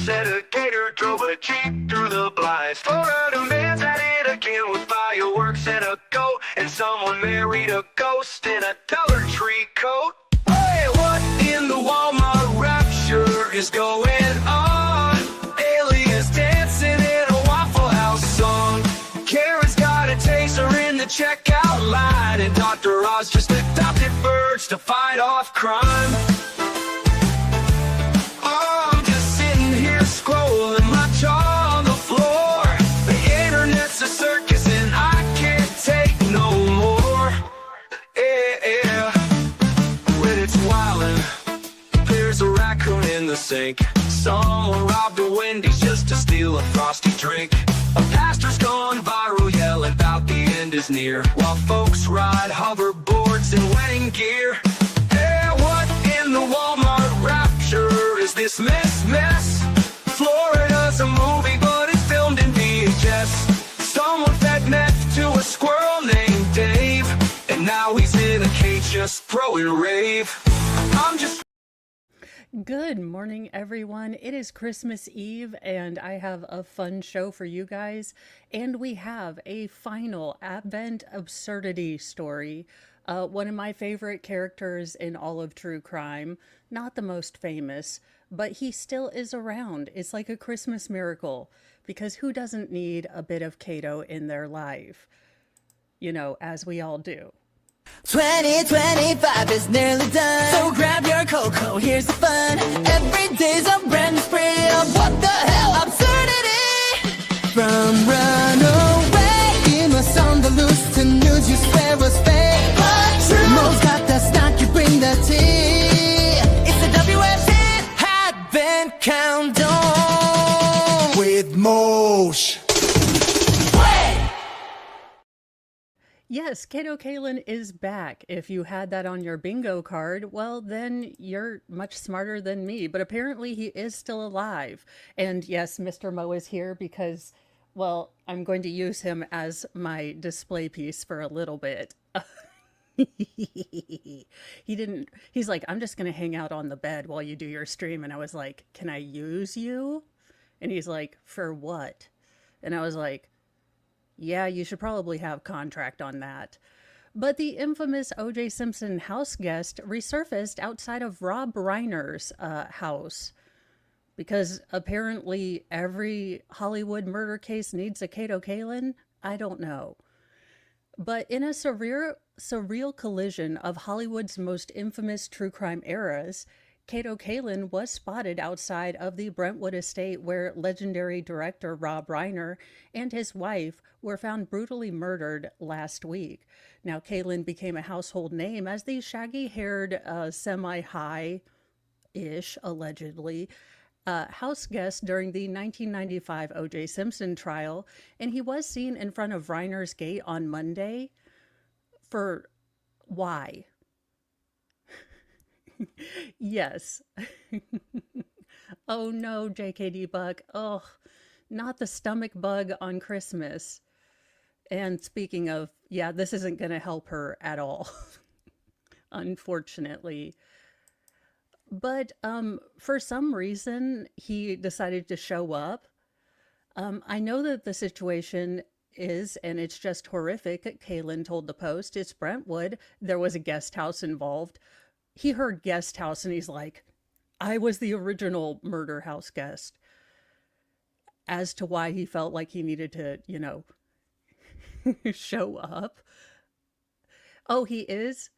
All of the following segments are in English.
said a gator drove a jeep through the blinds. 4 other men at it again with fireworks and a goat, and someone married a ghost in a Dollar Tree coat. Hey, what in the Walmart rapture is going on? Aliens dancing in a Waffle House song. Karen's got a taser in the checkout line, and Dr. Oz just adopted birds to fight off crime. I'm just sitting here scrolling my jaw on the floor. The internet's a circus and I can't take no more. Yeah, when it's wildin', there's a raccoon in the sink. Someone robbed a Wendy's just to steal a frosty drink. A pastor's gone viral yelling about the end is near, while folks ride hoverboards and wedding gear. Yeah, what in the Walmart rapture is this mess? Florida's a movie, but it's filmed in VHS. Someone fed meth to a squirrel named Dave, and now he's in a cage just throwing rave. I'm just... Good morning, everyone. It is Christmas Eve, and I have a fun show for you guys. And we have a final Advent absurdity story. One of my favorite characters in all of true crime. Not the most famous, but he still is around. It's like a Christmas miracle, because who doesn't need a bit of Cato in their life? You know, as we all do. 2025 is nearly done, so grab your cocoa, here's the fun. Every day's a brand new spree of what the hell absurdity. From runaway, you must on the loose to news you swear was fake, but true. Mo's got the snark, you bring the tea. It's the WFT Advent Countdown with Mosh. Yes, Cato Kalin is back. If you had that on your bingo card, well, then you're much smarter than me. But apparently he is still alive. And yes, Mr. Mo is here because, well, I'm going to use him as my display piece for a little bit. He's like, I'm just going to hang out on the bed while you do your stream. And I was like, can I use you? And he's like, for what? And I was like, yeah, you should probably have contract on that. But the infamous O.J. Simpson house guest resurfaced outside of Rob Reiner's house. Because apparently every Hollywood murder case needs a Cato Kalin? I don't know. But in a surreal collision of Hollywood's most infamous true crime eras, Cato Kalin was spotted outside of the Brentwood estate where legendary director Rob Reiner and his wife were found brutally murdered last week. Now, Kalin became a household name as the shaggy-haired, semi-high-ish, allegedly, house guest during the 1995 O.J. Simpson trial, and he was seen in front of Reiner's gate on Monday. For why? Yes. Oh no, JKD Buck. Oh, not the stomach bug on Christmas. And speaking of, yeah, this isn't going to help her at all, unfortunately. But for some reason, he decided to show up. I know that the situation is, and it's just horrific. Kalin told the Post, it's Brentwood. There was a guest house involved. He heard guest house and he's like, I was the original murder house guest. As to why he felt like he needed to, you know, show up. Oh, he is?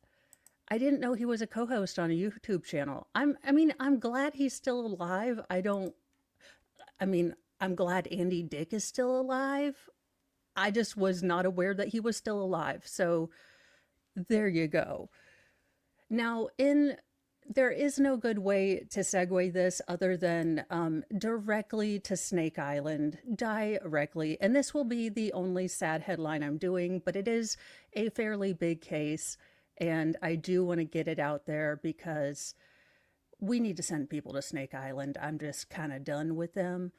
I didn't know he was a co-host on a YouTube channel. I'm glad he's still alive. I'm glad Andy Dick is still alive. I just was not aware that he was still alive. So there you go. Now, there is no good way to segue this other than directly to Snake Island, directly. And this will be the only sad headline I'm doing, but it is a fairly big case. And I do want to get it out there because we need to send people to Snake Island. I'm just kind of done with them.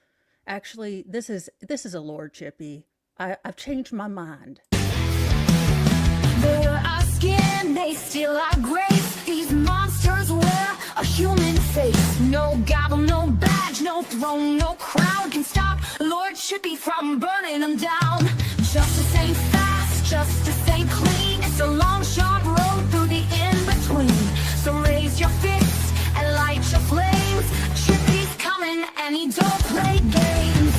Actually, this is a lore, Chippy. I've changed my mind. They're our skin, they steal our grace. These monsters wear a human face. No gobble, no badge, no no throne, no crown can stop Lord Chippy from burning them down. Justice ain't fast, justice ain't clean. It's a long, sharp road through the in-between. So raise your fists and light your flames. Chippy's coming and he don't play games.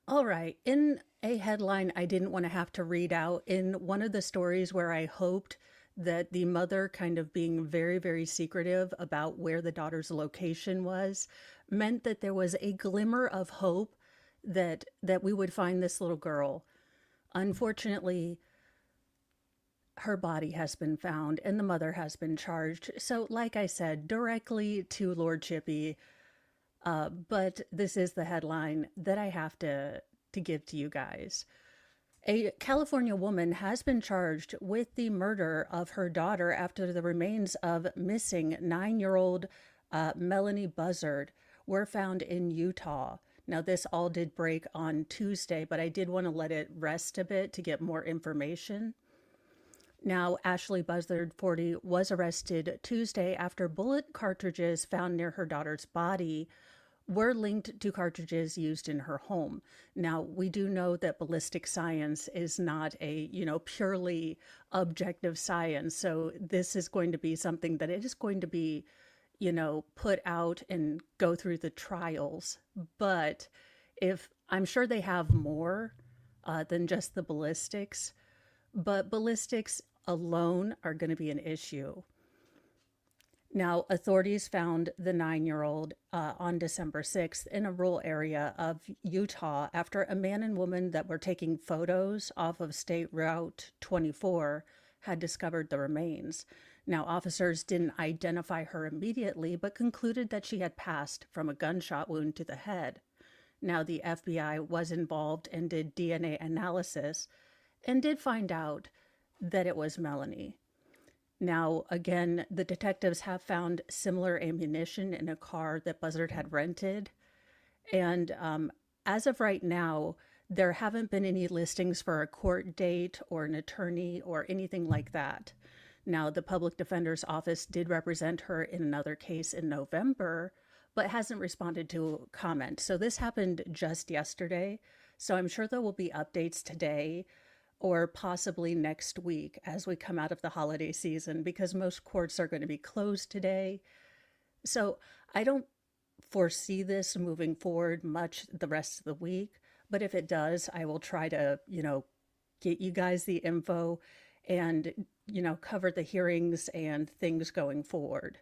All right. In a headline I didn't want to have to read out, in one of the stories where I hoped that the mother kind of being very, very secretive about where the daughter's location was meant that there was a glimmer of hope that we would find this little girl. Unfortunately, her body has been found and the mother has been charged. So, like I said, directly to Lord Chippy. But this is the headline that I have to give to you guys. A California woman has been charged with the murder of her daughter after the remains of missing 9-year-old Melanie Buzzard were found in Utah. Now, this all did break on Tuesday, but I did want to let it rest a bit to get more information. Now, Ashley Buzzard, 40, was arrested Tuesday after bullet cartridges found near her daughter's body were linked to cartridges used in her home. Now, we do know that ballistic science is not a, purely objective science. So this is going to be something that it is going to be, put out and go through the trials. But I'm sure they have more than just the ballistics, but ballistics alone are going to be an issue. Now, authorities found the 9-year-old on December 6th in a rural area of Utah after a man and woman that were taking photos off of State Route 24 had discovered the remains. Now, officers didn't identify her immediately, but concluded that she had passed from a gunshot wound to the head. Now, the FBI was involved and did DNA analysis and did find out that it was Melanie. Now, again, the detectives have found similar ammunition in a car that Buzzard had rented. And as of right now, there haven't been any listings for a court date or an attorney or anything like that. Now, the public defender's office did represent her in another case in November, but hasn't responded to comment. So this happened just yesterday. So I'm sure there will be updates today or possibly next week as we come out of the holiday season, because most courts are going to be closed today. So I don't foresee this moving forward much the rest of the week, but if it does, I will try to, get you guys the info and, cover the hearings and things going forward.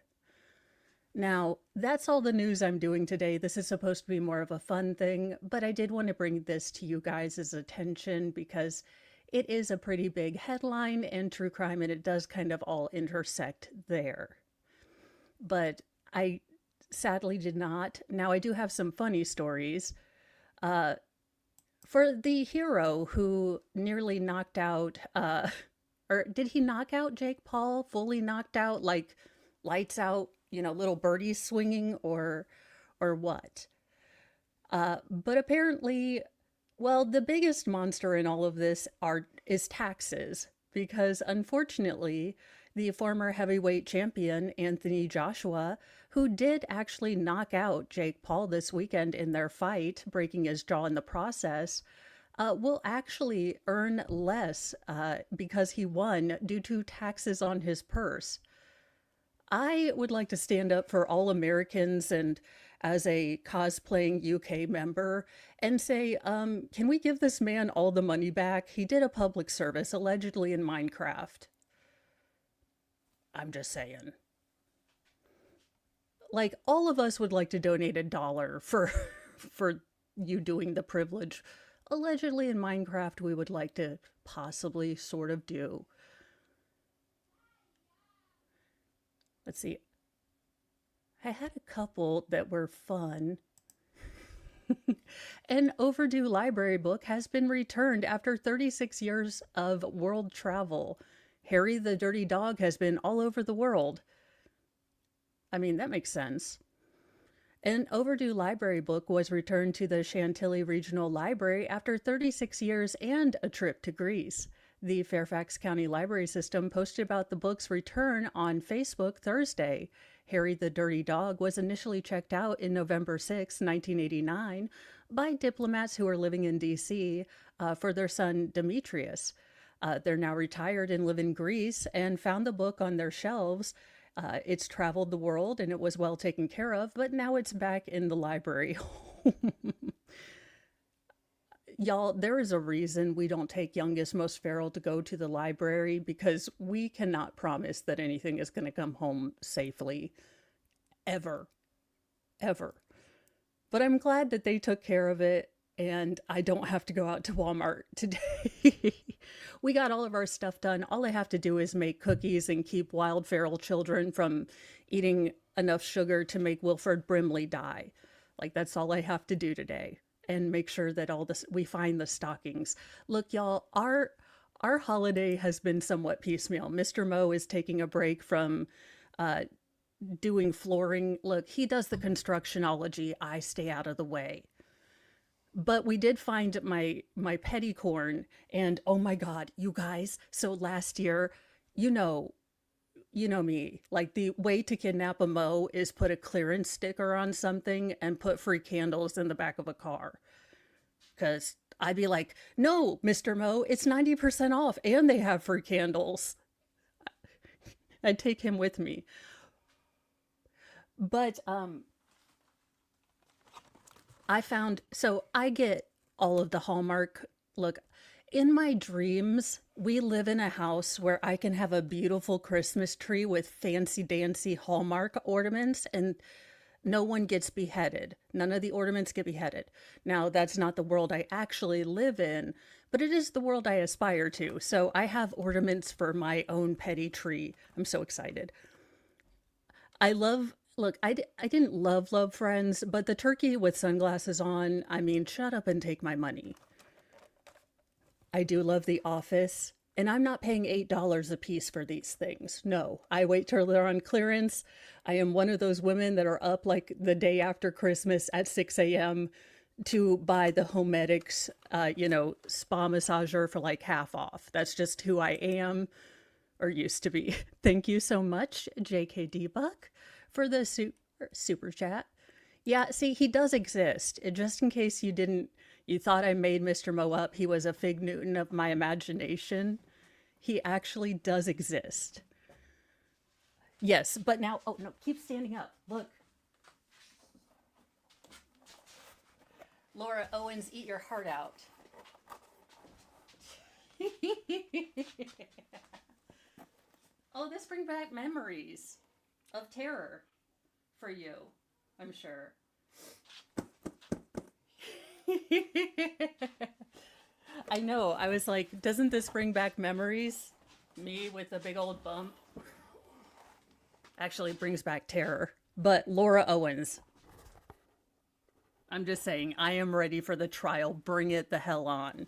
Now, that's all the news I'm doing today. This is supposed to be more of a fun thing, but I did want to bring this to you guys' attention because it is a pretty big headline in true crime, and it does kind of all intersect there. But I sadly did not. Now, I do have some funny stories. For the hero who nearly knocked out, or did he knock out Jake Paul? Fully knocked out, like lights out, little birdies swinging, or what? But apparently, well, the biggest monster in all of this is taxes, because unfortunately, the former heavyweight champion, Anthony Joshua, who did actually knock out Jake Paul this weekend in their fight, breaking his jaw in the process, will actually earn less because he won due to taxes on his purse. I would like to stand up for all Americans and as a cosplaying UK member and say, can we give this man all the money back? He did a public service, allegedly in Minecraft. I'm just saying. Like, all of us would like to donate $1 for you doing the privilege. Allegedly in Minecraft, we would like to possibly sort of do. Let's see. I had a couple that were fun. An overdue library book has been returned after 36 years of world travel. Harry the Dirty Dog has been all over the world. I mean, that makes sense. An overdue library book was returned to the Chantilly Regional Library after 36 years and a trip to Greece. The Fairfax County Library System posted about the book's return on Facebook Thursday. Harry the Dirty Dog was initially checked out in November 6, 1989, by diplomats who were living in D.C. For their son Demetrius. They're now retired and live in Greece and found the book on their shelves. It's traveled the world and it was well taken care of, but now it's back in the library. Y'all, there is a reason we don't take youngest, most feral to go to the library, because we cannot promise that anything is going to come home safely. Ever. Ever. But I'm glad that they took care of it and I don't have to go out to Walmart today. We got all of our stuff done. All I have to do is make cookies and keep wild feral children from eating enough sugar to make Wilford Brimley die. Like, that's all I have to do today. And make sure that we find the stockings. Look, y'all, our holiday has been somewhat piecemeal. Mr. Mo is taking a break from doing flooring. Look, he does the constructionology. I stay out of the way. But we did find my petty corn, and oh my God, you guys. So last year, you know me, like, the way to kidnap a Mo is put a clearance sticker on something and put free candles in the back of a car. Because I'd be like, no, Mr. Mo, it's 90% off and they have free candles. I'd take him with me. But I get all of the Hallmark. Look, in my dreams, we live in a house where I can have a beautiful Christmas tree with fancy dancy Hallmark ornaments and no one gets beheaded. None of the ornaments get beheaded. Now, that's not the world I actually live in, but it is the world I aspire to. So I have ornaments for my own petty tree. I'm so excited. Look, I didn't love Friends, but the turkey with sunglasses on, I mean, shut up and take my money. I do love The Office, and I'm not paying $8 a piece for these things. No, I wait till they're on clearance. I am one of those women that are up like the day after Christmas at 6 a.m. to buy the Homedics, spa massager for like half off. That's just who I am, or used to be. Thank you so much, JKD Buck, for the super chat. Yeah, see, he does exist. Just in case you thought I made Mr. Mo up, he was a fig Newton of my imagination. He actually does exist. Yes, but now, oh no, keep standing up. Look. Laura Owens, eat your heart out. Oh, this brings back memories of terror for you, I'm sure. I know. I was like, doesn't this bring back memories? Me with a big old bump. Actually, it brings back terror. But Laura Owens. I'm just saying, I am ready for the trial. Bring it the hell on.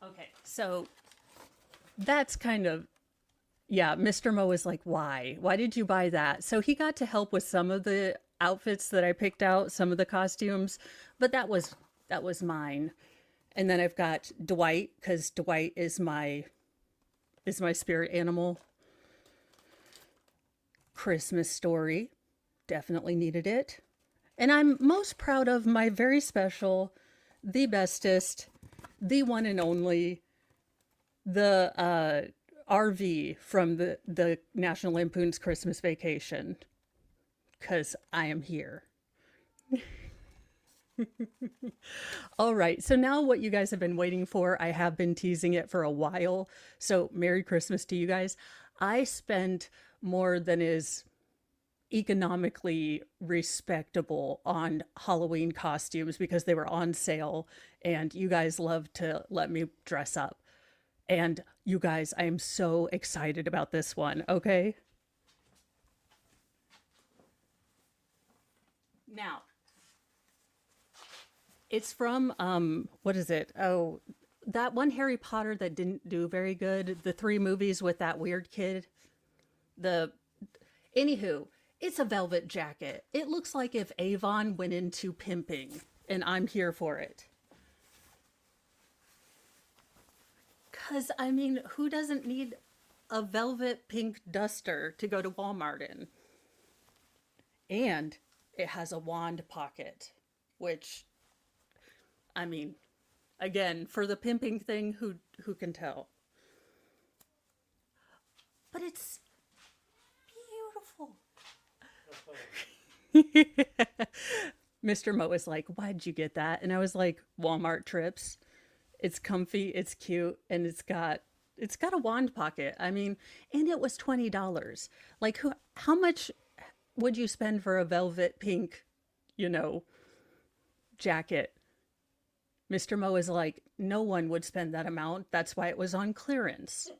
Okay, so that's kind of... Yeah, Mr. Mo was like, why? Why did you buy that? So he got to help with some of the outfits that I picked out, some of the costumes, but that was mine. And then I've got Dwight, because Dwight is my spirit animal. Christmas Story, definitely needed it. And I'm most proud of my very special, the bestest, the one and only, the RV from the National Lampoon's Christmas Vacation, because I am here. All right, so now what you guys have been waiting for, I have been teasing it for a while. So Merry Christmas to you guys. I spent more than is economically respectable on Halloween costumes because they were on sale and you guys love to let me dress up. And you guys, I am so excited about this one, okay? Now, it's from, what is it? Oh, that one Harry Potter that didn't do very good. The 3 movies with that weird kid. Anywho, it's a velvet jacket. It looks like if Avon went into pimping. and I'm here for it. Because, I mean, who doesn't need a velvet pink duster to go to Walmart in? And it has a wand pocket, which, I mean, again, for the pimping thing, who can tell? But it's beautiful. Mr. Mo was like, "Why'd you get that?" And I was like, "Walmart trips. It's comfy, it's cute, and it's got a wand pocket. I mean, and it was $20. Like, how much would you spend for a velvet pink, jacket?" Mr. Mo is like, "No one would spend that amount. That's why it was on clearance."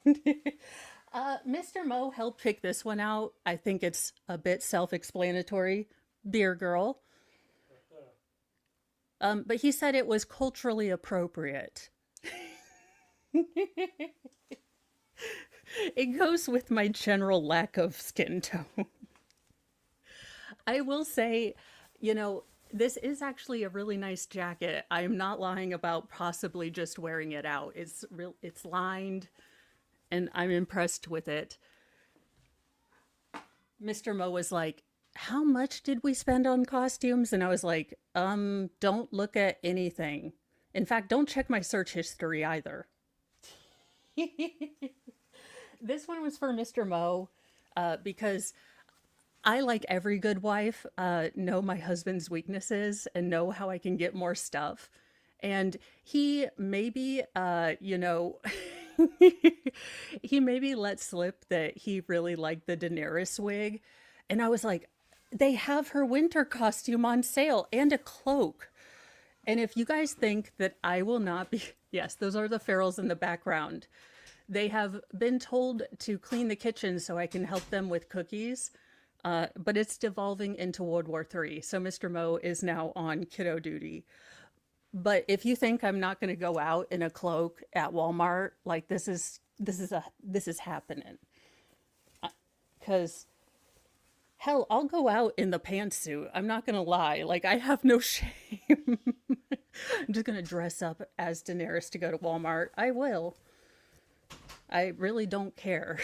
Mr. Mo helped pick this one out. I think it's a bit self-explanatory. Beer girl. But he said it was culturally appropriate. It goes with my general lack of skin tone. I will say, this is actually a really nice jacket. I'm not lying about possibly just wearing it out. It's lined, and I'm impressed with it. Mr. Mo was like, "How much did we spend on costumes?" And I was like, don't look at anything. In fact, don't check my search history either. This one was for Mr. Mo, because I, like every good wife, know my husband's weaknesses and know how I can get more stuff. And he maybe, he maybe let slip that he really liked the Daenerys wig. And I was like, they have her winter costume on sale and a cloak. And if you guys think that I will not be, yes, those are the ferals in the background. They have been told to clean the kitchen so I can help them with cookies. But it's devolving into World War III. So Mr. Mo is now on kiddo duty. But if you think I'm not going to go out in a cloak at Walmart, like this is happening. Because hell, I'll go out in the pantsuit. I'm not going to lie. Like, I have no shame. I'm just going to dress up as Daenerys to go to Walmart. I will. I really don't care.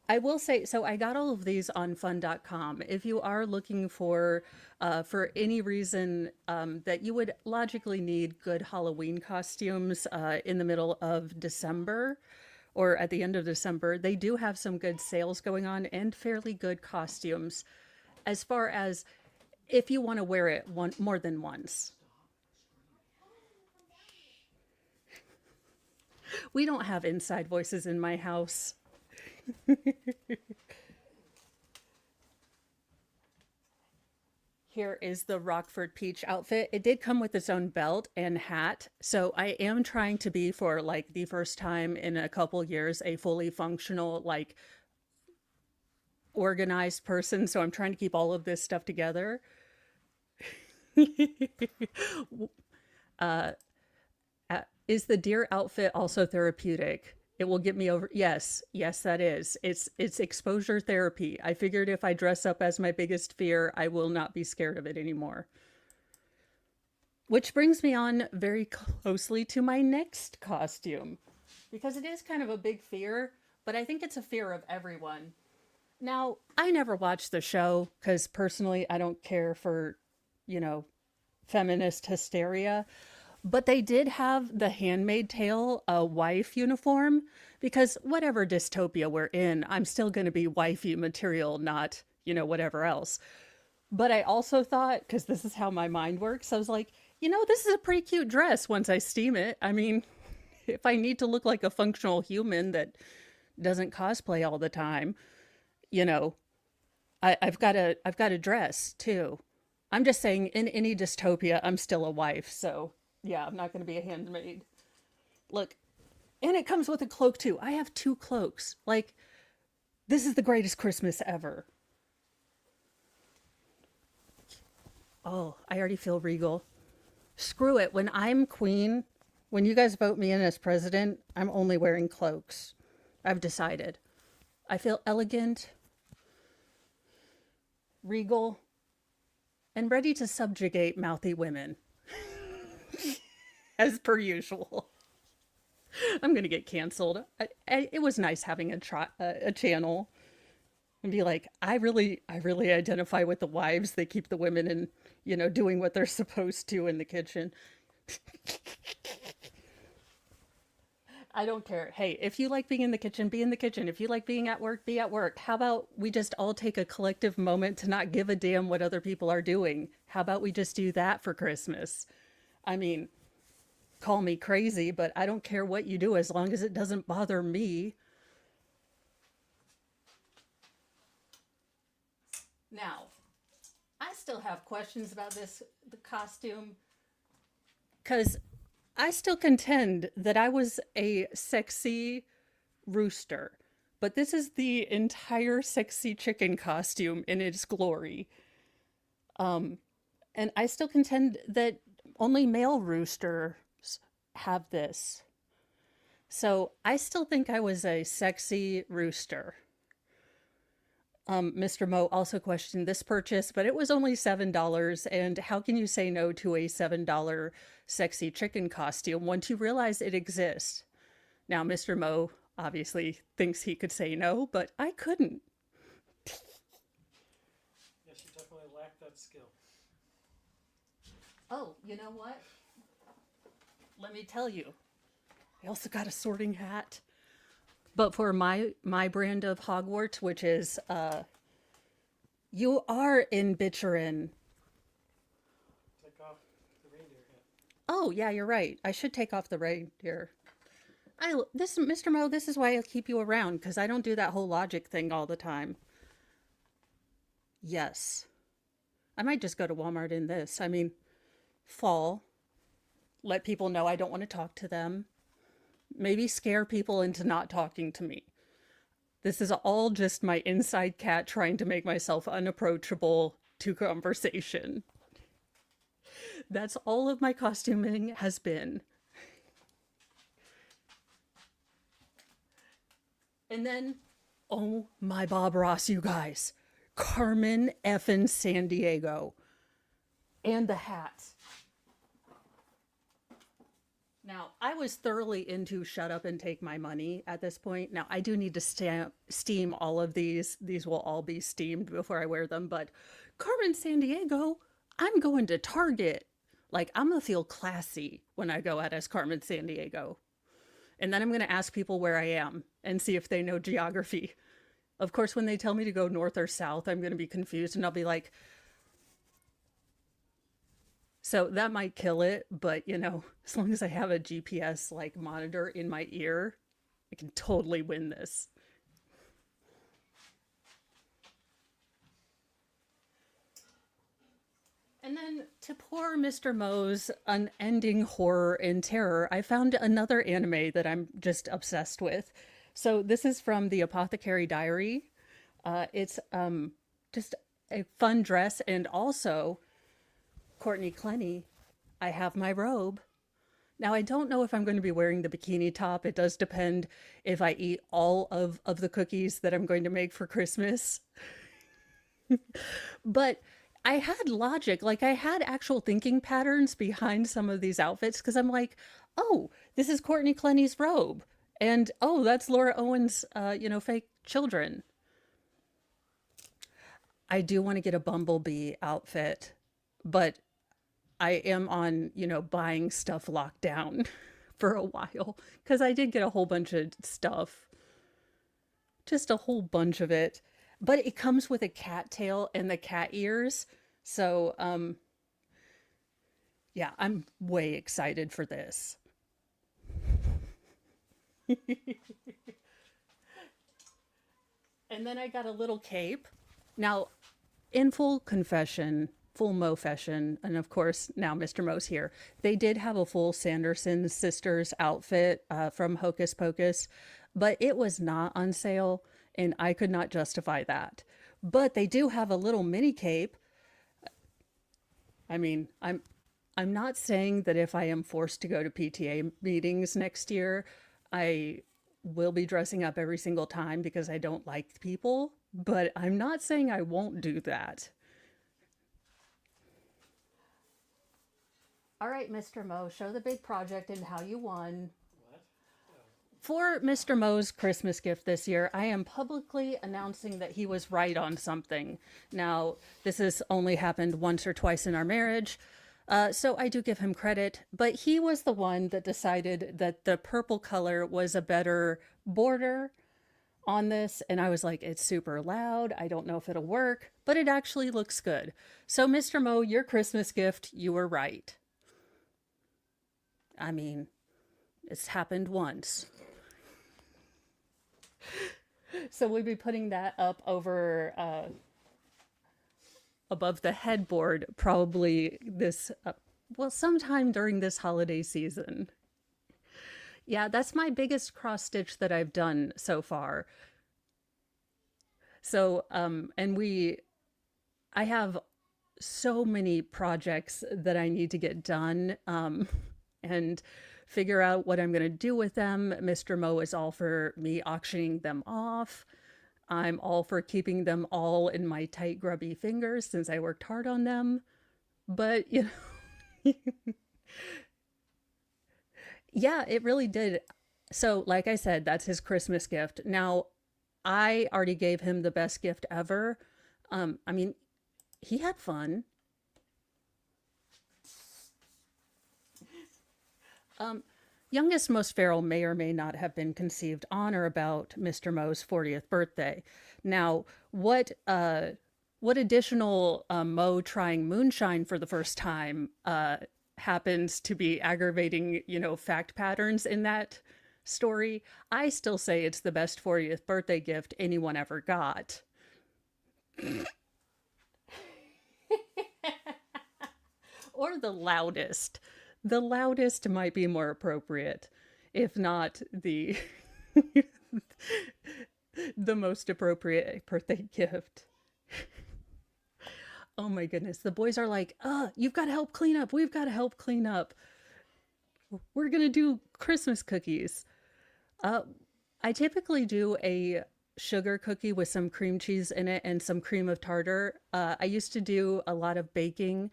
I will say, so I got all of these on fun.com. If you are looking for any reason that you would logically need good Halloween costumes in the middle of December or at the end of December, they do have some good sales going on and fairly good costumes as far as if you want to wear it more than once. We don't have inside voices in my house. Here is the Rockford Peach outfit. It did come with its own belt and hat. So I am trying to be, for like the first time in a couple years, a fully functional, like organized person. So I'm trying to keep all of this stuff together. Is the deer outfit also therapeutic? It will get me over. Yes, that is. It's exposure therapy. I figured if I dress up as my biggest fear, I will not be scared of it anymore. Which brings me on very closely to my next costume, because it is kind of a big fear, but I think it's a fear of everyone. Now, I never watched the show because personally, I don't care for, feminist hysteria. But they did have the Handmaid's Tale wife uniform, because whatever dystopia we're in, I'm still going to be wifey material, not, whatever else. But I also thought, because this is how my mind works, I was like, this is a pretty cute dress once I steam it. I mean, if I need to look like a functional human that doesn't cosplay all the time, I've got a dress too. I'm just saying, in any dystopia, I'm still a wife, so... yeah, I'm not going to be a handmaid. Look, and it comes with a cloak too. I have 2 cloaks. Like, this is the greatest Christmas ever. Oh, I already feel regal. Screw it. When I'm queen, when you guys vote me in as president, I'm only wearing cloaks. I've decided. I feel elegant. regal, and ready to subjugate mouthy women, as per usual. I'm gonna get canceled. It was nice having a channel and be like, I really identify with the wives. They keep the women in, doing what they're supposed to in the kitchen. I don't care. Hey, if you like being in the kitchen, be in the kitchen. If you like being at work, be at work. How about we just all take a collective moment to not give a damn what other people are doing? How about we just do that for Christmas? I mean, call me crazy, but I don't care what you do as long as it doesn't bother me. Now, I still have questions about the costume, because I still contend that I was a sexy rooster, but this is the entire sexy chicken costume in its glory. And I still contend that only male roosters have this. So I still think I was a sexy rooster. Mr. Mo also questioned this purchase, but it was only $7. And how can you say no to a $7 sexy chicken costume once you realize it exists? Now, Mr. Mo obviously thinks he could say no, but I couldn't. Yes, you definitely lack that skill. Oh, you know what? Let me tell you. I also got a sorting hat. But for my brand of Hogwarts, which is, you are in Bitcherin. Take off the reindeer hat. Oh, yeah, you're right. I should take off the reindeer. Mr. Mo, this is why I keep you around, because I don't do that whole logic thing all the time. Yes. I might just go to Walmart in this. I mean, fall. Let people know I don't want to talk to them. Maybe scare people into not talking to me. This is all just my inside cat trying to make myself unapproachable to conversation. That's all of my costuming has been. And then, oh my Bob Ross, you guys. Carmen effin' Sandiego. And the hat. Now, I was thoroughly into Shut Up and Take My Money at this point. Now, I do need to steam all of these. These will all be steamed before I wear them. But Carmen Sandiego, I'm going to Target. Like, I'm going to feel classy when I go out as Carmen Sandiego. And then I'm going to ask people where I am and see if they know geography. Of course, when they tell me to go north or south, I'm going to be confused and I'll be like, so that might kill it, but as long as I have a GPS like monitor in my ear, I can totally win this. And then to poor Mr. Mo's unending horror and terror, I found another anime that I'm just obsessed with. So this is from the Apothecary Diary. It's just a fun dress, and also Courtney Clenny, I have my robe. Now, I don't know if I'm going to be wearing the bikini top. It does depend if I eat all of the cookies that I'm going to make for Christmas. But I had logic, like I had actual thinking patterns behind some of these outfits, because I'm like, oh, this is Courtney Clenny's robe. And oh, that's Laura Owen's, fake children. I do want to get a Bumblebee outfit, but I am on, buying stuff locked down for a while, because I did get a whole bunch of stuff, just a whole bunch of it, but it comes with a cat tail and the cat ears. So, yeah, I'm way excited for this. And then I got a little cape. Now, in full confession, full Mo-fession, and of course now Mr. Mo's here, they did have a full Sanderson sisters outfit from Hocus Pocus, but it was not on sale and I could not justify that. But they do have a little mini cape. I mean, I'm not saying that if I am forced to go to PTA meetings next year, I will be dressing up every single time, because I don't like people. but I'm not saying I won't do that. All right, Mr. Mo, show the big project and how you won. What? For Mr. Mo's Christmas gift this year, I am publicly announcing that he was right on something. Now, this has only happened once or twice in our marriage, so I do give him credit, but he was the one that decided that the purple color was a better border on this, and I was like, it's super loud. I don't know if it'll work, but it actually looks good. So, Mr. Mo, your Christmas gift, you were right. I mean, it's happened once. So we'll be putting that up over above the headboard probably this, well, sometime during this holiday season. Yeah, that's my biggest cross stitch that I've done so far. So, I have so many projects that I need to get done, and figure out what I'm going to do with them. Mr. Mo is all for me auctioning them off. I'm all for keeping them all in my tight, grubby fingers since I worked hard on them. But, you know, yeah, it really did. So, like I said, that's his Christmas gift. Now, I already gave him the best gift ever. I mean, he had fun. Youngest Most Feral may or may not have been conceived on or about Mr. Mo's 40th birthday. Now, what additional Mo trying moonshine for the first time happens to be aggravating, you know, fact patterns in that story? I still say it's the best 40th birthday gift anyone ever got. Or the loudest. The loudest might be more appropriate, if not the the most appropriate birthday gift. Oh my goodness. The boys are like, you've got to help clean up. We've got to help clean up. We're going to do Christmas cookies. I typically do a sugar cookie with some cream cheese in it and some cream of tartar. I used to do a lot of baking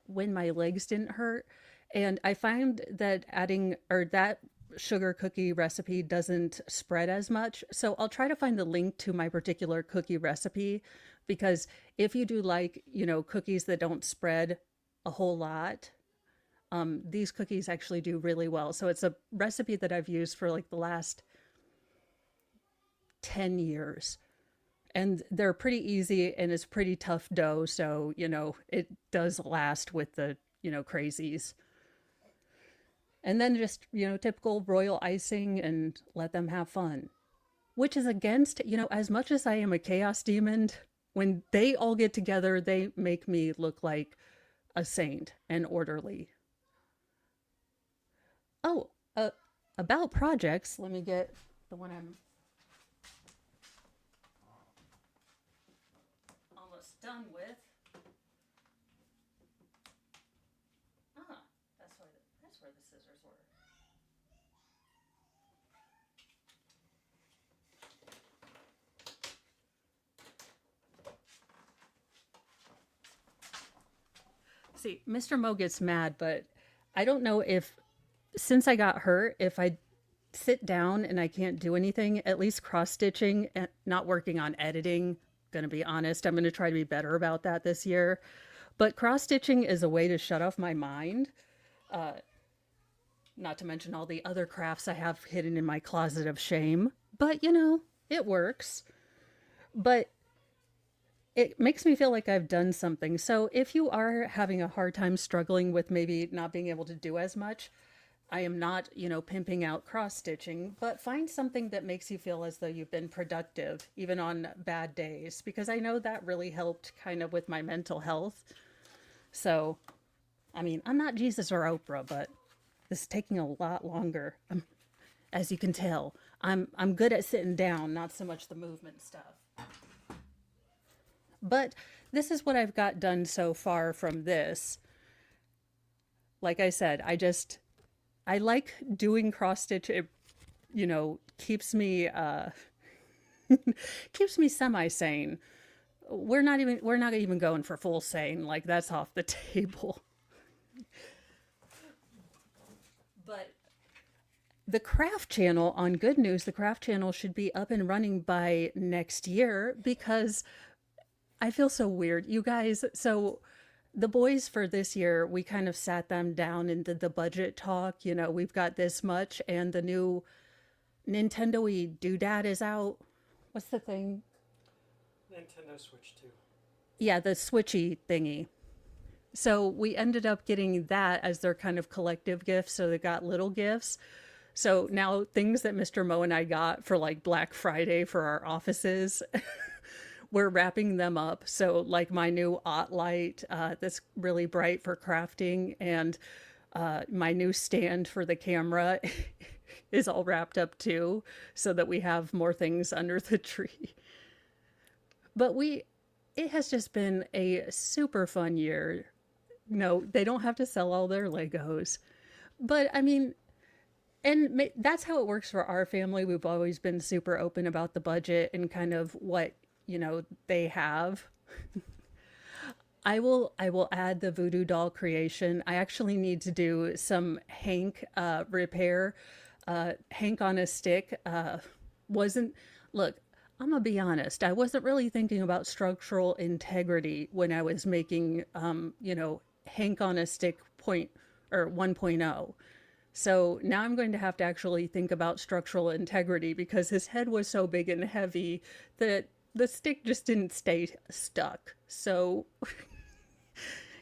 when my legs didn't hurt. And I find that that sugar cookie recipe doesn't spread as much. So I'll try to find the link to my particular cookie recipe, because if you do like, you know, cookies that don't spread a whole lot, these cookies actually do really well. So it's a recipe that I've used for like the last 10 years. And they're pretty easy and it's pretty tough dough. So, you know, it does last with the, you know, crazies. And then just, you know, typical royal icing and let them have fun. Which is against, you know, as much as I am a chaos demon, when they all get together, they make me look like a saint and orderly. Oh, about projects, let me get the one I'm almost done with. That's where the scissors were. See, Mr. Mo gets mad, but I don't know if, since I got hurt, if I sit down and I can't do anything, at least cross-stitching and not working on editing, gonna be honest, I'm gonna try to be better about that this year. But cross-stitching is a way to shut off my mind. Not to mention all the other crafts I have hidden in my closet of shame. But, you know, it works. But it makes me feel like I've done something. So if you are having a hard time struggling with maybe not being able to do as much, I am not, you know, pimping out cross-stitching, but find something that makes you feel as though you've been productive, even on bad days, because I know that really helped kind of with my mental health. So, I mean, I'm not Jesus or Oprah, but this is taking a lot longer. As you can tell, I'm good at sitting down, not so much the movement stuff. But this is what I've got done so far from this. Like I said, I like doing cross stitch. It, you know, keeps me Keeps me semi-sane. We're not even going for full sane. Like, that's off the table. But the craft channel on Good News, the craft channel should be up and running by next year, because I feel so weird. You guys, so the boys for this year, we kind of sat them down and did the budget talk. You know, we've got this much, and the new Nintendo-y doodad is out. What's the thing? Nintendo Switch 2. Yeah, the switchy thingy. So we ended up getting that as their kind of collective gift. So they got little gifts. So now things that Mr. Mo and I got for like Black Friday for our offices, we're wrapping them up. So like my new Ott light that's really bright for crafting, and my new stand for the camera is all wrapped up too, so that we have more things under the tree. But it has just been a super fun year. No, they don't have to sell all their Legos. But I mean, and that's how it works for our family. We've always been super open about the budget and kind of what, you know, they have. I will add the voodoo doll creation. I actually need to do some Hank repair. Hank on a stick look, I'm gonna be honest, I wasn't really thinking about structural integrity when I was making, you know, Hank on a stick 1.0. So now I'm going to have to actually think about structural integrity, because his head was so big and heavy that the stick just didn't stay stuck. So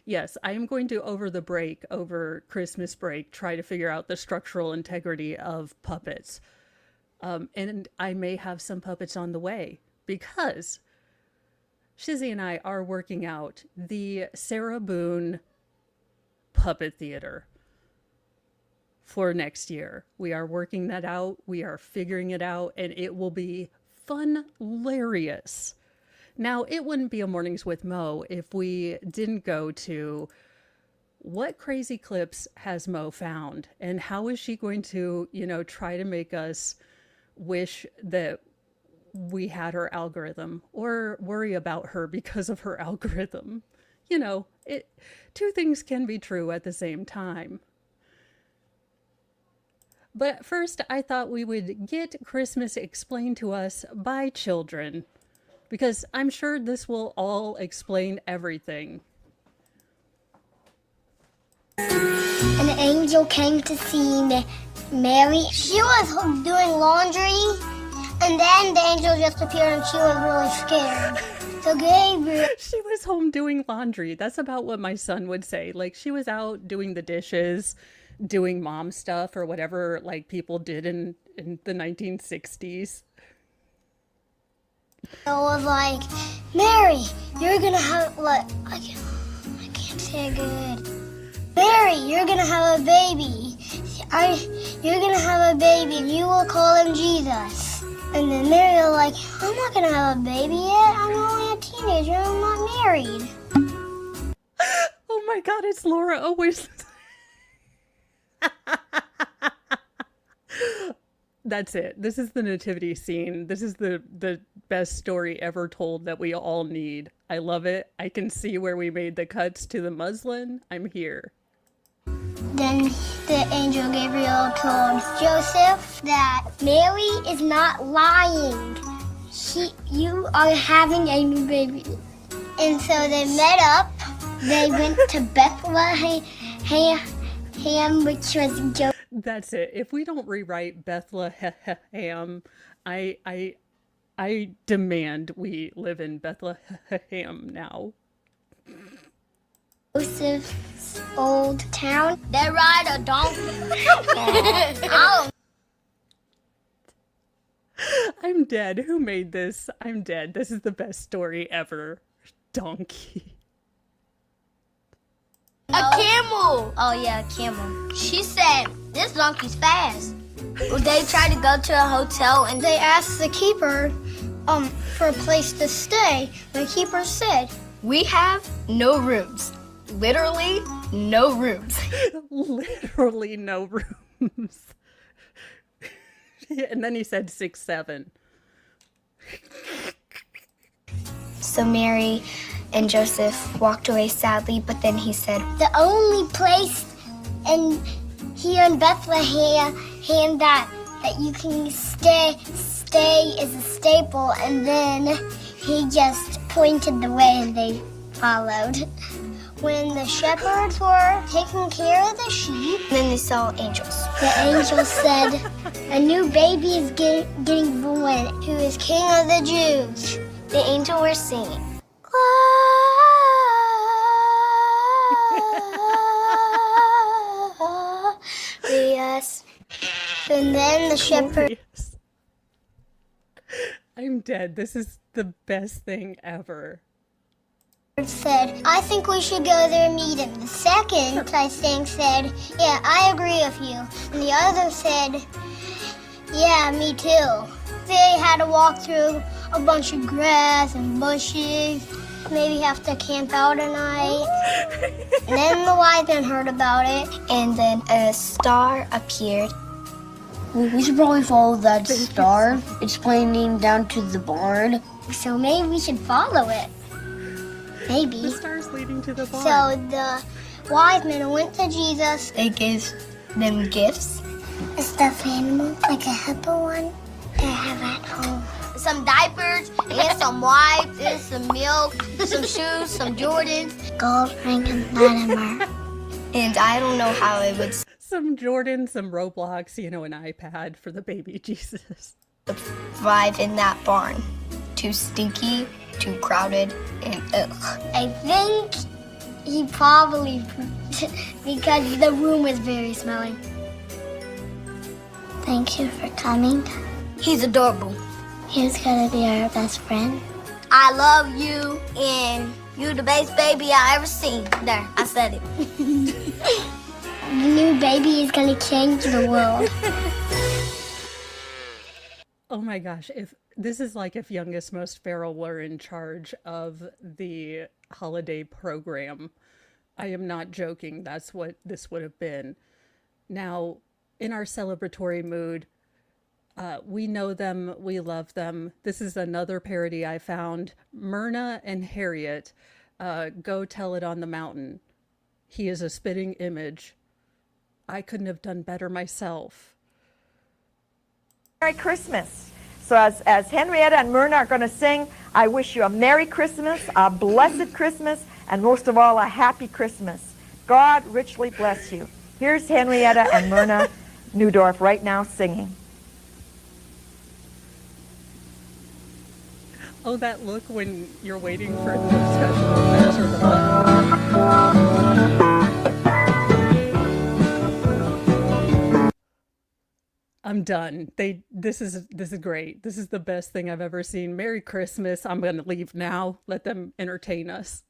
yes, I am going to, over Christmas break, try to figure out the structural integrity of puppets. And I may have some puppets on the way, because Shizzy and I are working out the Sarah Boone Puppet Theater for next year. We are working that out. We are figuring it out, and it will be fun-larious. Now, it wouldn't be a Mornings with Mo if we didn't go to what crazy clips has Mo found, and how is she going to, you know, try to make us wish that we had her algorithm, or worry about her because of her algorithm. You know, two things can be true at the same time. But first, I thought we would get Christmas explained to us by children, because I'm sure this will all explain everything. An angel came to see Mary. She was doing laundry, and then the angel just appeared and she was really scared. So Gabriel... She was home doing laundry. That's about what my son would say. Like, she was out doing the dishes, doing mom stuff, or whatever, like, people did in the 1960s. It was like, Mary, you're gonna have, like, I can't say it good. Mary, you're gonna have a baby. You're gonna have a baby, and you will call him Jesus. And then Mary was like, I'm not gonna have a baby yet. I'm only a teenager. I'm not married. Oh my God, it's Laura Owens. That's it. This is the nativity scene. This is the best story ever told that we all need. I love it. I can see where we made the cuts to the muslin. I'm here. Then the angel Gabriel told Joseph that Mary is not lying. You are having a new baby. And so they met up. They went to Bethlehem, which was Joseph. That's it. If we don't rewrite Bethlehem, I demand we live in Bethlehem now. Joseph's old town. They ride a donkey. Oh. I'm dead. Who made this? I'm dead. This is the best story ever. Donkey. A camel. Oh yeah, a camel. She said, this donkey's fast. Well, they tried to go to a hotel and they asked the keeper for a place to stay. The keeper said, we have no rooms. Literally no rooms. Literally no rooms. And then he said 6'7". So Mary and Joseph walked away sadly, but then he said, the only place in here in Bethlehem that you can stay is a staple. And then he just pointed the way and they followed. When the shepherds were taking care of the sheep, then they saw angels. The angels said, a new baby is getting born, who is King of the Jews. The angels were singing. Yes. And then the shepherd I'm dead. This is the best thing ever. said, I think we should go there and meet him. The second, I think, said, yeah, I agree with you. And the other said, yeah, me too. They had to walk through a bunch of grass and bushes, maybe have to camp out a night. And then the wise men heard about it, and then a star appeared. We should probably follow that star. It's pointing down to the barn. So maybe we should follow it. Maybe. The star's leading to the barn. So the wise men went to Jesus. They gave them gifts. A stuffed animal, like a hippo one, that I have at home. Some diapers, and some wipes, and some milk, some shoes, some Jordans. Gold ring and Latimer. And I don't know how it would Some Jordan, some Roblox, you know, an iPad for the baby Jesus. thrive in that barn. Too stinky, too crowded, and ugh. I think he probably because the room was very smelly. Thank you for coming. He's adorable. He's gonna be our best friend. I love you, and you're the best baby I ever seen. There, I said it. The new baby is gonna change the world. Oh my gosh, if this is like if Youngest Most Feral were in charge of the holiday program. I am not joking. That's what this would have been. Now, in our celebratory mood, we know them, we love them. This is another parody I found. Myrna and Harriet, Go Tell It on the Mountain. He is a spitting image. I couldn't have done better myself. Merry Christmas. So as Henrietta and Myrna are going to sing, I wish you a Merry Christmas, a blessed Christmas, and most of all, a happy Christmas. God richly bless you. Here's Henrietta and Myrna Newdorf right now singing. Oh, that look when you're waiting for the special effects or the button. I'm done. This is great. This is the best thing I've ever seen. Merry Christmas. I'm gonna leave now. Let them entertain us.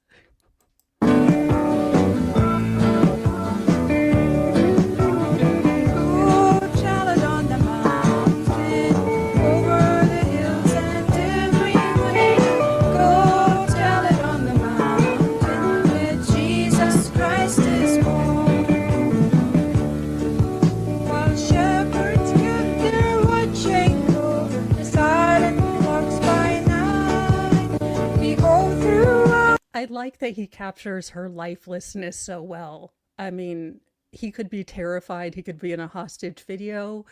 I like that he captures her lifelessness so well. I mean, he could be terrified, he could be in a hostage video.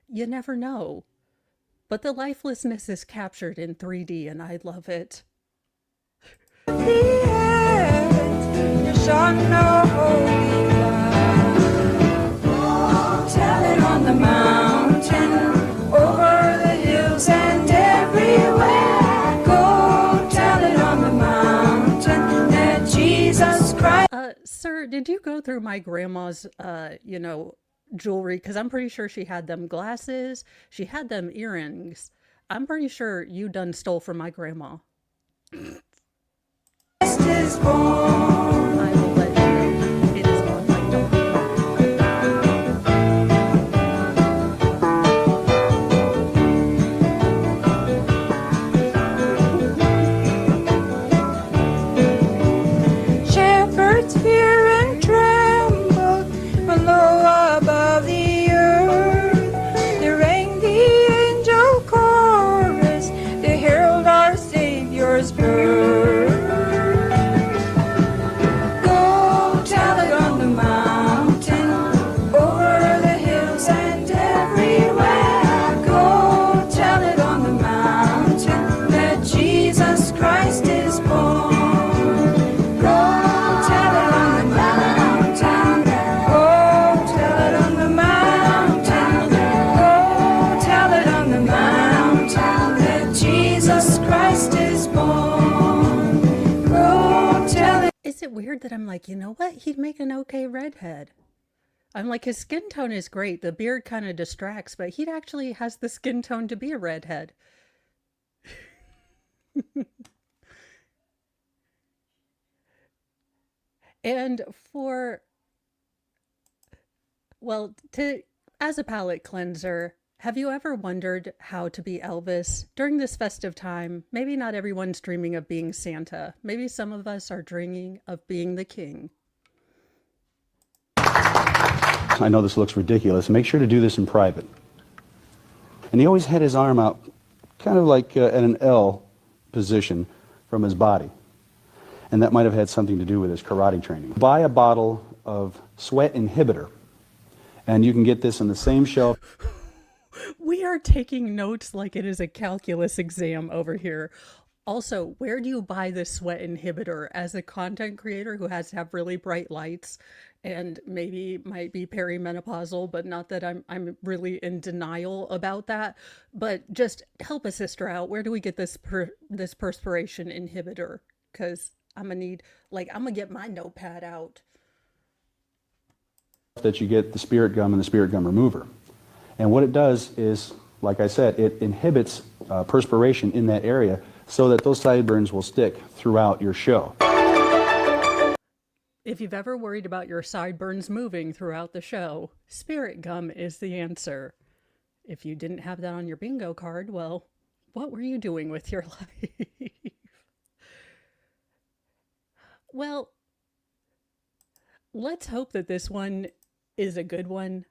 You never know. But the lifelessness is captured in 3D and I love it. Tell it on the mountain, over the hills and everywhere. Go tell it on the mountain that Jesus Christ. Sir, did you go through my grandma's, jewelry? Because I'm pretty sure she had them glasses. She had them earrings. I'm pretty sure you done stole from my grandma. Is born. I will let you know. It is on my door. Shepherds fear and tremble when low above the earth. They rang the angel chorus, the herald that I'm like, you know what? He'd make an okay redhead. I'm like, his skin tone is great. The beard kind of distracts, but he actually has the skin tone to be a redhead. And as a palate cleanser, have you ever wondered how to be Elvis during this festive time? Maybe not everyone's dreaming of being Santa. Maybe some of us are dreaming of being the king. I know this looks ridiculous. Make sure to do this in private. And he always had his arm out, kind of like at an L position from his body. And that might have had something to do with his karate training. Buy a bottle of sweat inhibitor, and you can get this on the same shelf. We are taking notes like it is a calculus exam over here. Also, where do you buy this sweat inhibitor as a content creator who has to have really bright lights and maybe might be perimenopausal, but not that I'm really in denial about that, but just help a sister out. Where do we get this perspiration inhibitor? Because I'm gonna get my notepad out. That you get the spirit gum and the spirit gum remover. And what it does is, like I said, it inhibits perspiration in that area so that those sideburns will stick throughout your show. If you've ever worried about your sideburns moving throughout the show, spirit gum is the answer. If you didn't have that on your bingo card, well, what were you doing with your life? Well, let's hope that this one is a good one.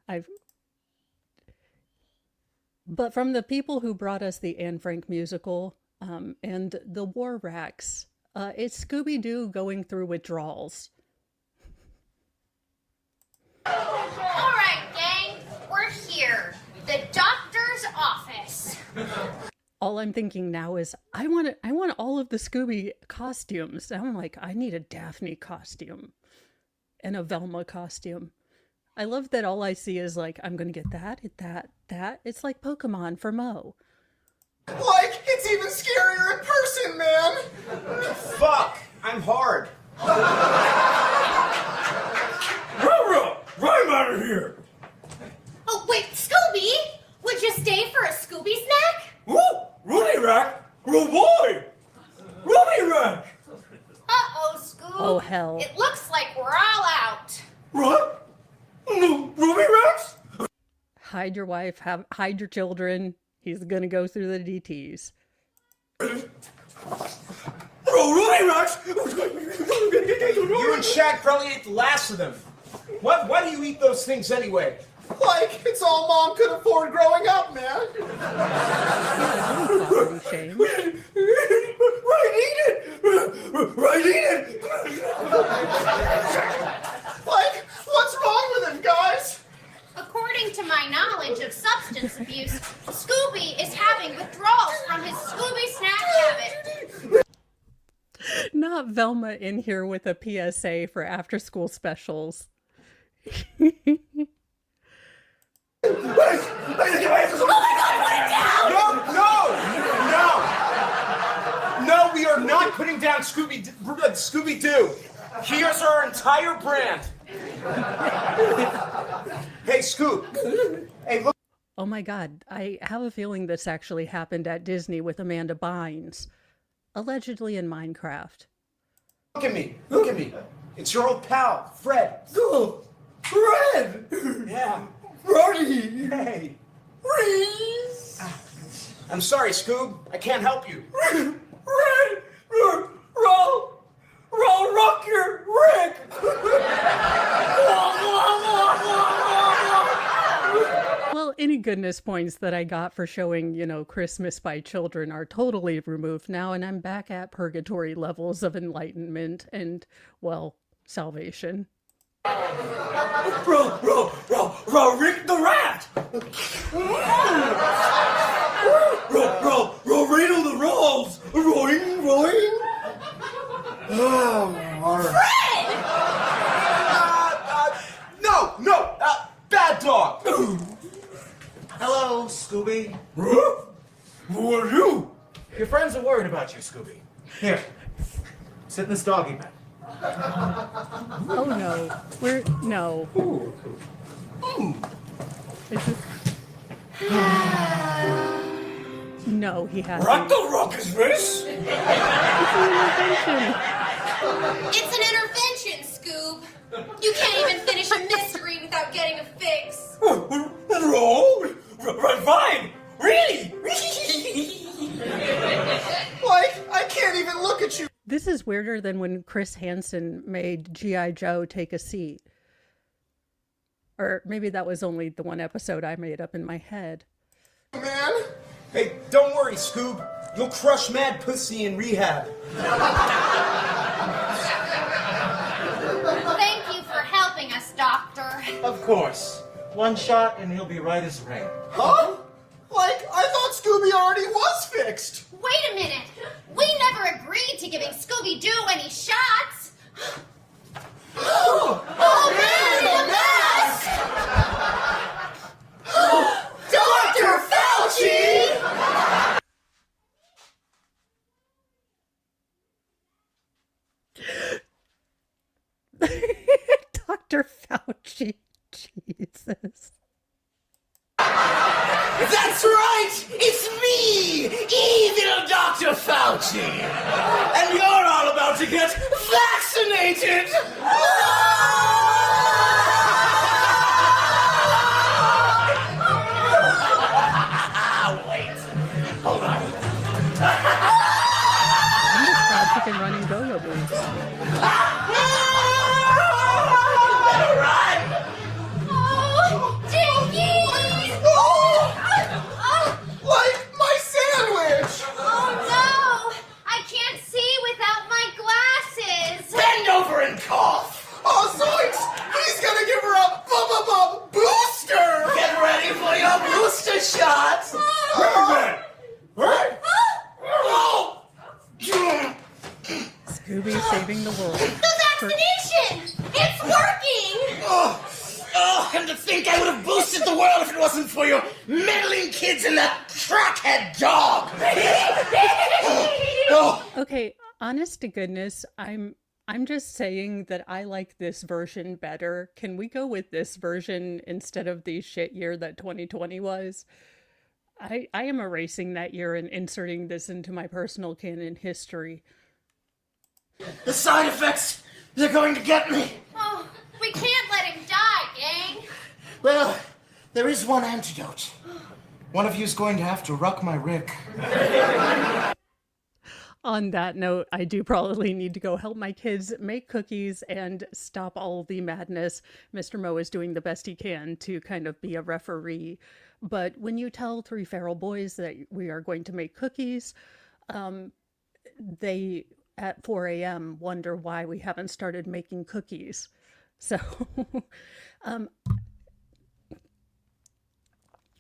But from the people who brought us the Anne Frank musical and the War Racks, it's Scooby-Doo going through withdrawals. All right, gang, we're here. The doctor's office. All I'm thinking now is I want all of the Scooby costumes. I'm like, I need a Daphne costume and a Velma costume. I love that all I see is like, I'm going to get that. It's like Pokemon for Mo. Like, it's even scarier in person, man! Fuck! I'm hard. Run out of here! Oh, wait, Scooby! Would you stay for a Scooby snack? Ooh, Rooney Rack! Oh boy! Rooney Rack! Uh-oh, Scoob. Oh, hell. It looks like we're all out. What? No, Rooney Racks? Hide your wife, hide your children. He's going to go through the DTs. Oh, Rooney Racks! You and Shaq probably ate the last of them. Why do you eat those things anyway? Like, it's all Mom could afford growing up, man! Shame. Right, eat it! Right, eat it! Like, what's wrong with him, guys? According to my knowledge of substance abuse, Scooby is having withdrawals from his Scooby snack habit. Not Velma in here with a PSA for after-school specials. No, we are not putting down Scooby-Doo. Here's our entire brand. Hey, Scoob. Hey, look. Oh my God, I have a feeling this actually happened at Disney with Amanda Bynes, allegedly in Minecraft. Look at me. Look at me. It's your old pal, Fred. Oh, Fred! Yeah. Roddy! Hey. Reese! I'm sorry, Scoob. I can't help you. Red! Roll rock your Rick! Well, any goodness points that I got for showing, Christmas by children are totally removed now, and I'm back at purgatory levels of enlightenment and, well, salvation. Rick the Rat! Reno the Rolls! Rolling! Oh, all right. No! Bad dog! Hello, Scooby. Who are you? Your friends are worried about you, Scooby. Here, sit in this doggy bed. Oh no. No. Is this... No, he hasn't. What the rock is this? It's an intervention. It's an intervention, Scoob. You can't even finish a mystery without getting a fix. Roll? Fine. Really? Like, I can't even look at you. This is weirder than when Chris Hansen made G.I. Joe take a seat. Or maybe that was only the one episode I made up in my head. Man, Hey, don't worry, Scoob. You'll crush mad pussy in rehab. Thank you for helping us, Doctor. Of course. One shot and he'll be right as rain. huh? Like, I thought Scooby already was fixed. Wait a minute. We never agreed to giving Scooby-Doo any shots. Oh, man, the mask! Dr. Fauci! Dr. Fauci. Jesus. That's right! It's me, evil Dr. Fauci! And you're all about to get vaccinated! Wait. Hold on. I'm just proud she can run and go, boots. Run! Oh, Dinky! Like my sandwich! Oh, no. I can't see without my glasses. Bend over and cough! Oh, zoinks! He's gonna give her a booster! Get ready for your booster shot! What? Oh! Scooby saving the world. The vaccination! It's working! Oh, and to think I would have boosted the world if it wasn't for your meddling kids and that crackhead dog! Oh. Okay, honest to goodness, I'm just saying that I like this version better. Can we go with this version instead of the shit year that 2020 was? I am erasing that year and inserting this into my personal canon history. The side effects, they're going to get me! Oh, we can't let him die, gang. Well, there is one antidote. One of you's going to have to ruck my rig. On that note, I do probably need to go help my kids make cookies and stop all the madness. Mr. Mo is doing the best he can to kind of be a referee. But when you tell three feral boys that we are going to make cookies, they at 4 a.m. wonder why we haven't started making cookies. So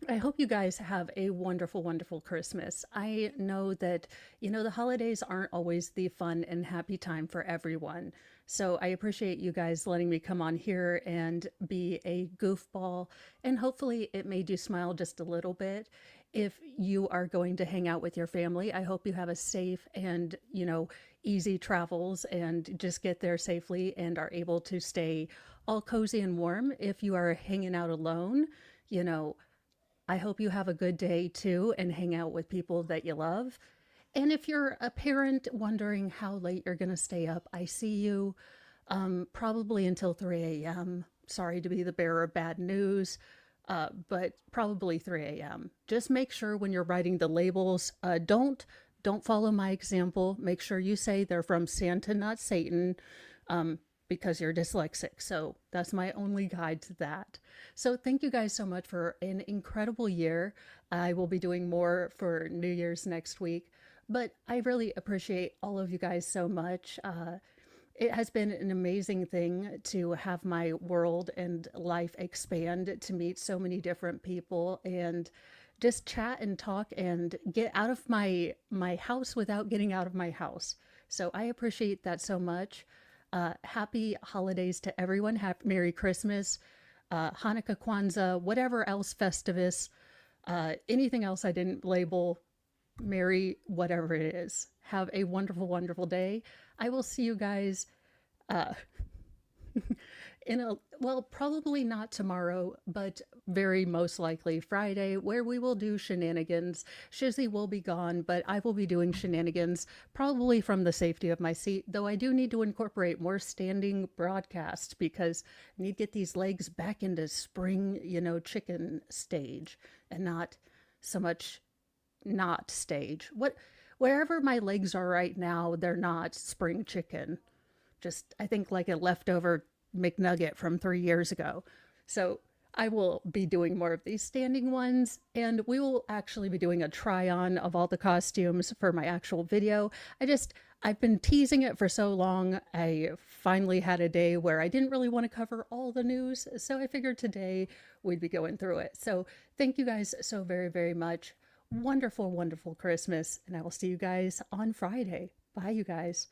I hope you guys have a wonderful, wonderful Christmas. I know that, the holidays aren't always the fun and happy time for everyone. So I appreciate you guys letting me come on here and be a goofball. And hopefully it made you smile just a little bit. If you are going to hang out with your family, I hope you have a safe and, easy travels and just get there safely and are able to stay all cozy and warm. If you are hanging out alone, I hope you have a good day too and hang out with people that you love. And if you're a parent wondering how late you're going to stay up, I see you probably until 3 a.m. Sorry to be the bearer of bad news, but probably 3 a.m. Just make sure when you're writing the labels, don't follow my example. Make sure you say they're from Santa, not Satan. Because you're dyslexic. So that's my only guide to that. So thank you guys so much for an incredible year. I will be doing more for New Year's next week, but I really appreciate all of you guys so much. It has been an amazing thing to have my world and life expand, to meet so many different people and just chat and talk and get out of my house without getting out of my house. So I appreciate that so much. Happy holidays to everyone. Merry Christmas, Hanukkah, Kwanzaa, whatever else, Festivus, anything else I didn't label. Merry whatever it is. Have a wonderful, wonderful day. I will see you guys Well, probably not tomorrow, but very most likely Friday, where we will do shenanigans. Shizzy will be gone, but I will be doing shenanigans, probably from the safety of my seat, though I do need to incorporate more standing broadcast because I need to get these legs back into spring, chicken stage and not so much not stage. Wherever my legs are right now, they're not spring chicken. Just, I think, like a leftover McNugget from 3 years ago. So I will be doing more of these standing ones, and we will actually be doing a try on of all the costumes for my actual video. I've been teasing it for so long. I finally had a day where I didn't really want to cover all the news, so I figured today we'd be going through it. So thank you guys so very, very much. Wonderful, wonderful Christmas, and I will see you guys on Friday. Bye, you guys.